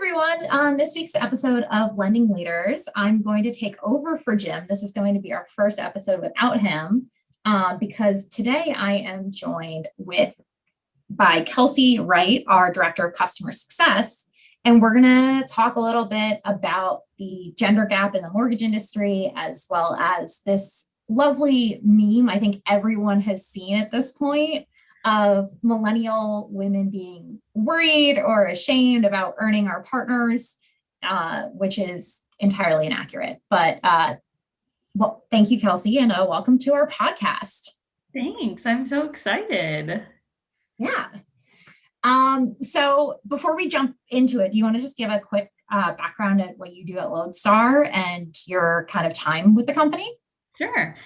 everyone. On this week's episode of Lending Leaders, I'm going to take over for Jim. This is going to be our first episode without him because today I am joined by Kelsey Wright, our Director of Customer Success. And we're going to talk a little bit about the gender gap in the mortgage industry, as well as this lovely meme I think everyone has seen at this point of millennial women being worried or ashamed about earning our partners, which is entirely inaccurate. But well, thank you, Kelsey, and welcome to our podcast. Thanks. I'm so excited. Yeah. So before we jump into it, do you want to just give a quick background at what you do at Lodestar and your kind of time with the company? Sure.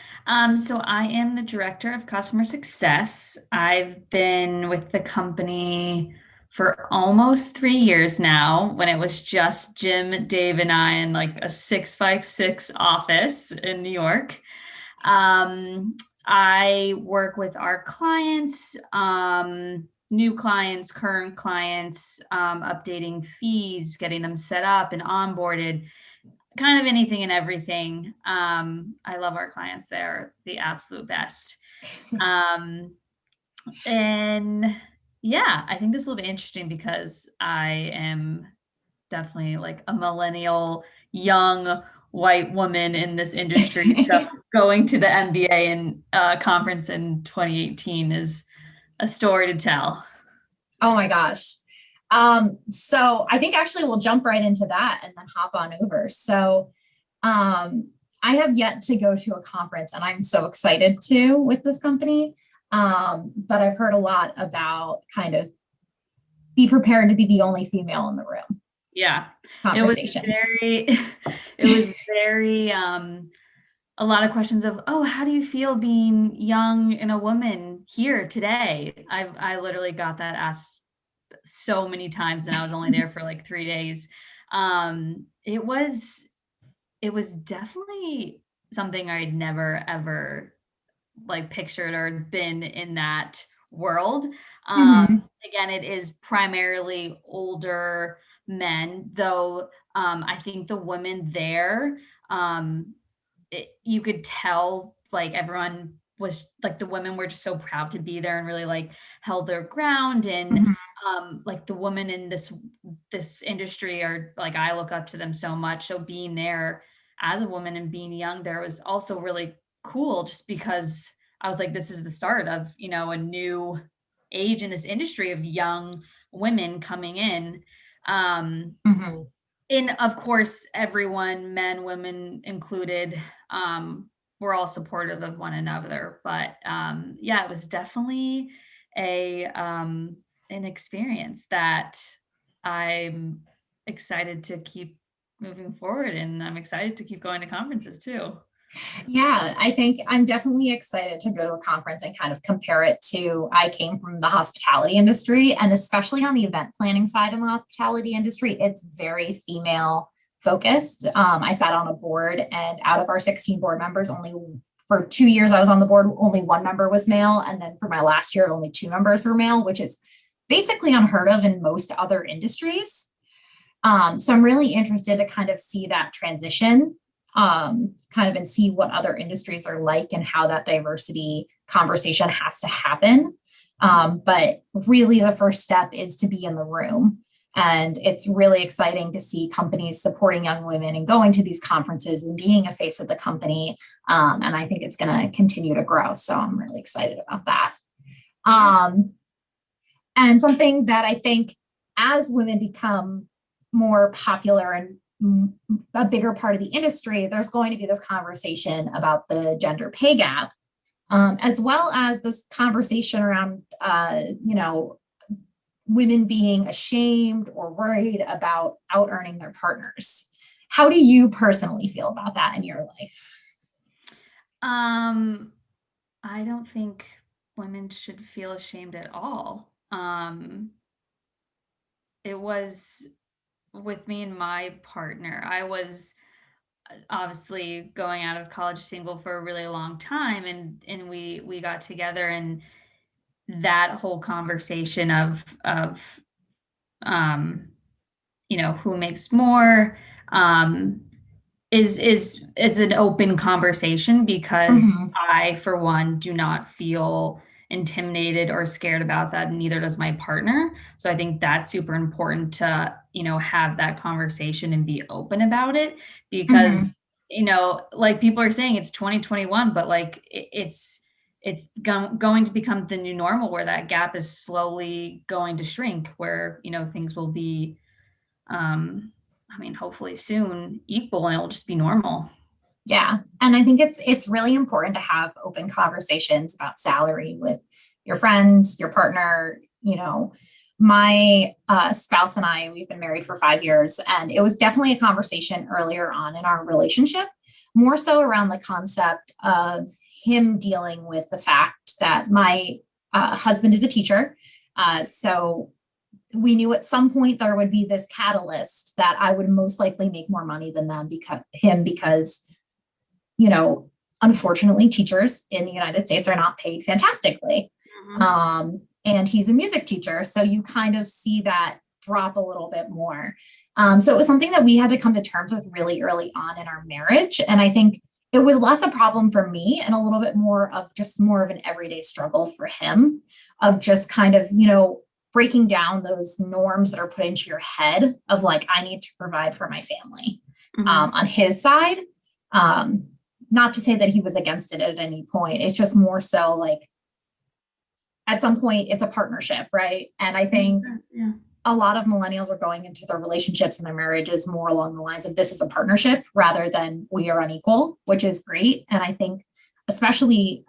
So I am the Director of Customer Success. I've been with the company for almost 3 years now, when it was just Jim, Dave, and I in like a 6 by 6 office in New York. I work with our clients, new clients, current clients, updating fees, getting them set up and onboarded, kind of anything and everything. I love our clients. They're the absolute best. And yeah, I think this will be interesting because I am definitely like a millennial, young white woman in this industry. So going to the MBA and conference in 2018 is a story to tell. Oh my gosh. So I think actually we'll jump right into that and then hop on over. So I have yet to go to a conference and I'm so excited to with this company. But I've heard a lot about kind of be prepared to be the only female in the room. Yeah, Conversations. It was very, a lot of questions of, oh, how do you feel being young and a woman here today? I literally got that asked so many times, and I was only there for like 3 days. It was definitely something I'd never ever like pictured or been in that world. Mhm. Again, it is primarily older men, though. I think the women there, you could tell like everyone was like the women were just so proud to be there and really like held their ground. And Mhm. like the women in this industry are like, I look up to them so much. So being there as a woman and being young there was also really cool, just because I was like, this is the start of, a new age in this industry of young women coming in. Mhm. And of course, everyone, men, women included, we're all supportive of one another. But yeah, it was definitely a an experience that I'm excited to keep moving forward, and I'm excited to keep going to conferences too. Yeah, I think I'm definitely excited to go to a conference and kind of compare it to. I came from the hospitality industry, and especially on the event planning side in the hospitality industry, it's very female focused. I sat on a board, and out of our 16 board members, only for 2 years I was on the board, only one member was male. And then for my last year, only two members were male, which is basically unheard of in most other industries. So I'm really interested to kind of see that transition, kind of and see what other industries are like and how that diversity conversation has to happen. But really, the first step is to be in the room. And it's really exciting to see companies supporting young women and going to these conferences and being a face of the company. And I think it's going to continue to grow. So I'm really excited about that. And something that I think as women become more popular and a bigger part of the industry, there's going to be this conversation about the gender pay gap, as well as this conversation around, women being ashamed or worried about out earning their partners. How do you personally feel about that in your life? Um, I don't think women should feel ashamed at all. It was with me and my partner. I was obviously going out of college single for a really long time, and we got together, and that whole conversation of um who makes more, um, is an open conversation, because Mhm. I, for one, do not feel intimidated or scared about that, and neither does my partner. So I think that's super important to, have that conversation and be open about it, because, Mhm. like people are saying, it's 2021, but like going to become the new normal, where that gap is slowly going to shrink, where, things will be, um, hopefully soon equal, and it'll just be normal. Yeah. And I think it's really important to have open conversations about salary with your friends, your partner. My spouse and I, we've been married for 5 years, and it was definitely a conversation earlier on in our relationship, more so around the concept of him dealing with the fact that my husband is a teacher. So we knew at some point there would be this catalyst that I would most likely make more money than because you know, unfortunately, teachers in the United States are not paid fantastically. Mhm. And he's a music teacher. So you kind of see that drop a little bit more. So it was something that we had to come to terms with really early on in our marriage. And I think it was less a problem for me and a little bit more of an everyday struggle for him, of just kind of, breaking down those norms that are put into your head of like, I need to provide for my family. Mhm. On his side, um, not to say that he was against it at any point. It's just more so like at some point it's a partnership, right? And I think Yeah. a lot of millennials are going into their relationships and their marriages more along the lines of this is a partnership rather than we are unequal, which is great. And I think, especially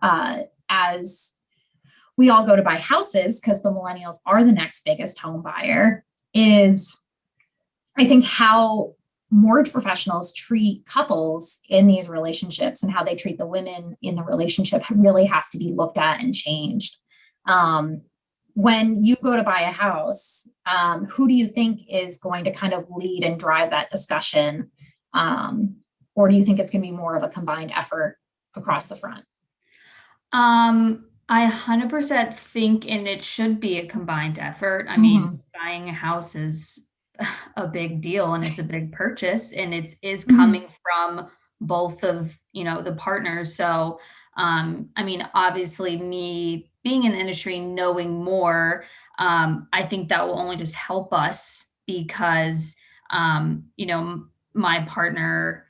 as we all go to buy houses, because the millennials are the next biggest home buyer, is I think how mortgage professionals treat couples in these relationships and how they treat the women in the relationship really has to be looked at and changed. Um, when you go to buy a house, who do you think is going to kind of lead and drive that discussion? Or do you think it's going to be more of a combined effort across the front? I 100% think, and it should be a combined effort. Mm-hmm. Buying a house is a big deal, and it's a big purchase, and it's is Mm-hmm. coming from both of, the partners. So, obviously me being in the industry, knowing more, I think that will only just help us, because, my partner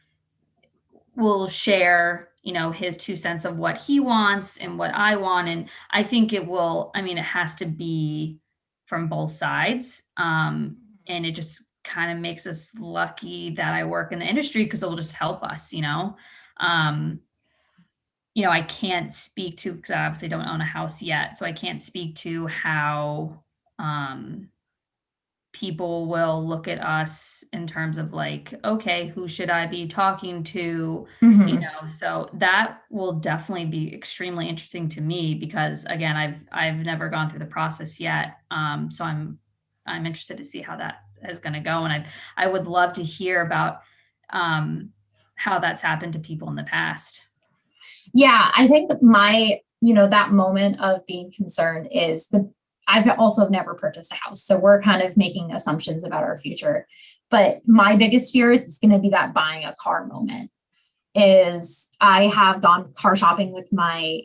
will share, his 2 cents of what he wants and what I want. And I think it has to be from both sides. And it just kind of makes us lucky that I work in the industry, because it'll just help us. Um, I can't speak to, because I obviously don't own a house yet. So I can't speak to how, um, people will look at us in terms of like, okay, who should I be talking to? Mm-hmm. So that will definitely be extremely interesting to me, because again, I've never gone through the process yet. So I'm interested to see how that is going to go. And I would love to hear about, um, how that's happened to people in the past. Yeah, I think that moment of being concerned is I've also never purchased a house. So we're kind of making assumptions about our future. But my biggest fear is going to be that buying a car moment. Is I have gone car shopping with my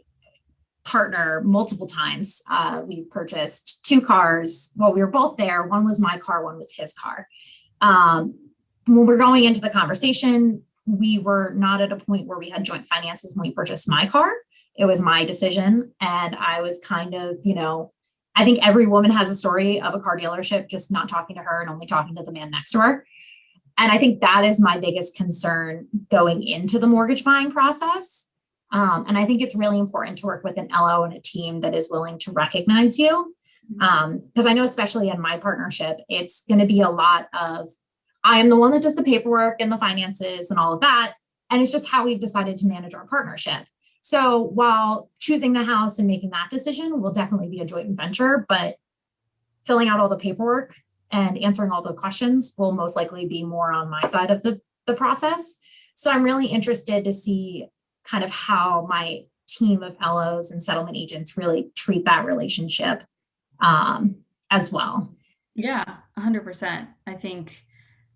partner multiple times. We've purchased two cars. Well, we were both there. One was my car, one was his car. Um, when we're going into the conversation, we were not at a point where we had joint finances when we purchased my car. It was my decision. And I was kind of, I think every woman has a story of a car dealership just not talking to her and only talking to the man next to her. And I think that is my biggest concern going into the mortgage buying process. And I think it's really important to work with an LO and a team that is willing to recognize you. Because I know, especially in my partnership, it's going to be a lot of I am the one that does the paperwork and the finances and all of that. And it's just how we've decided to manage our partnership. So while choosing the house and making that decision will definitely be a joint venture, but filling out all the paperwork and answering all the questions will most likely be more on my side of the process. So I'm really interested to see kind of how my team of LOs and settlement agents really treat that relationship as well. Yeah, 100%. I think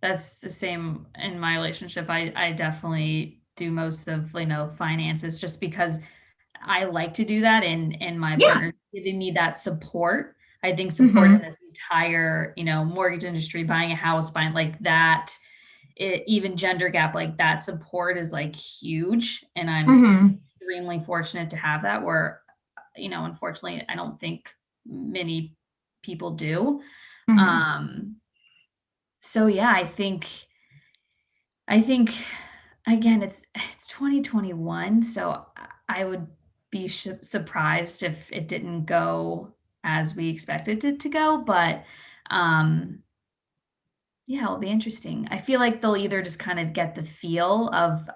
That's the same in my relationship. I definitely do most of, finances just because I like to do that, and my Yeah. partner's giving me that support. I think support in Hmm. this entire, mortgage industry, buying a house, buying like that, even gender gap, like that support is like huge. And I'm Hmm. extremely fortunate to have that where, unfortunately, I don't think many people do. Hmm. Um, so yeah, I think again, it's 2021, so I would be surprised if it didn't go as we expected it to go, but um yeah, it'll be interesting. I feel like they'll either just kind of get the feel of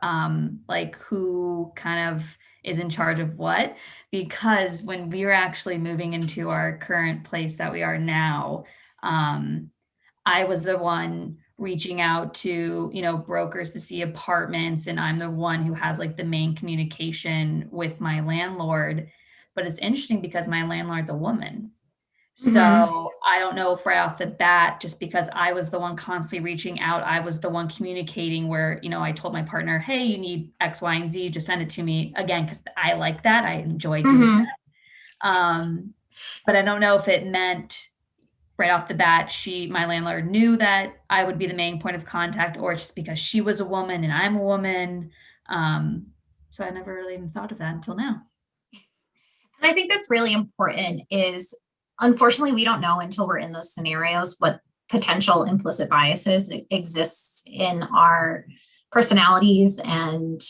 like who kind of is in charge of what, because when we were actually moving into our current place that we are now, um I was the one reaching out to, brokers to see apartments, and I'm the one who has like the main communication with my landlord. But it's interesting because my landlord's a woman. Hmm. So I don't know if right off the bat, just because I was the one constantly reaching out, I was the one communicating where, I told my partner, hey, you need X, Y, and Z, just send it to me again, because I like that. I enjoy doing Hmm. that. But I don't know if it meant right off the bat, my landlord knew that I would be the main point of contact, or it's just because she was a woman and I'm a woman. Um, so I never really even thought of that until now. And I think that's really important is unfortunately, we don't know until we're in those scenarios what potential implicit biases exists in our personalities. And,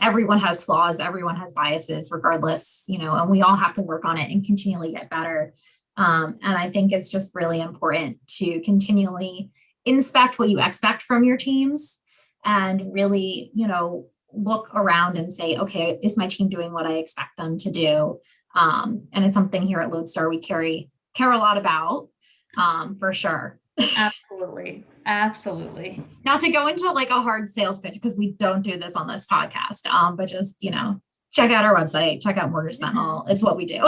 everyone has flaws, everyone has biases regardless, and we all have to work on it and continually get better. And I think it's just really important to continually inspect what you expect from your teams and really, look around and say, okay, is my team doing what I expect them to do? And it's something here at Lodestar we care a lot about, for sure. Absolutely. Absolutely. Not to go into like a hard sales pitch because we don't do this on this podcast, but just check out our website, check out Mortgage Yeah, Sentinel. It's what we do.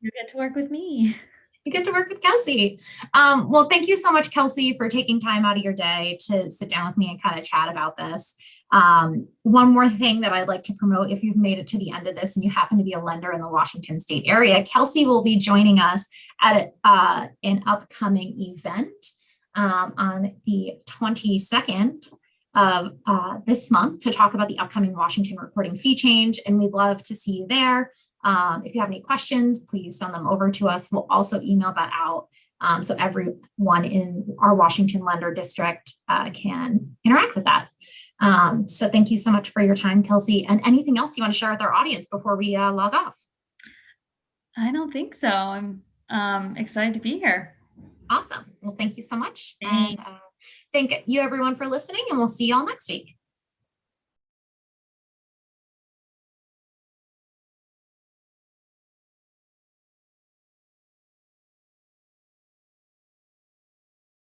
you get to work with me. You get to work with Kelsey. Well, thank you so much, Kelsey, for taking time out of your day to sit down with me and kind of chat about this. One more thing that I'd like to promote, if you've made it to the end of this and you happen to be a lender in the Washington State area, Kelsey will be joining us at an upcoming event on the 22nd of this month to talk about the upcoming Washington reporting fee change. And we'd love to see you there. If you have any questions, please send them over to us. We'll also email that out so everyone in our Washington lender district can interact with that. So thank you so much for your time, Kelsey. And anything else you want to share with our audience before we log off? I don't think so. I'm excited to be here. Awesome. Well, thank you so much. And Thanks. thank you everyone for listening, and we'll see you all next week.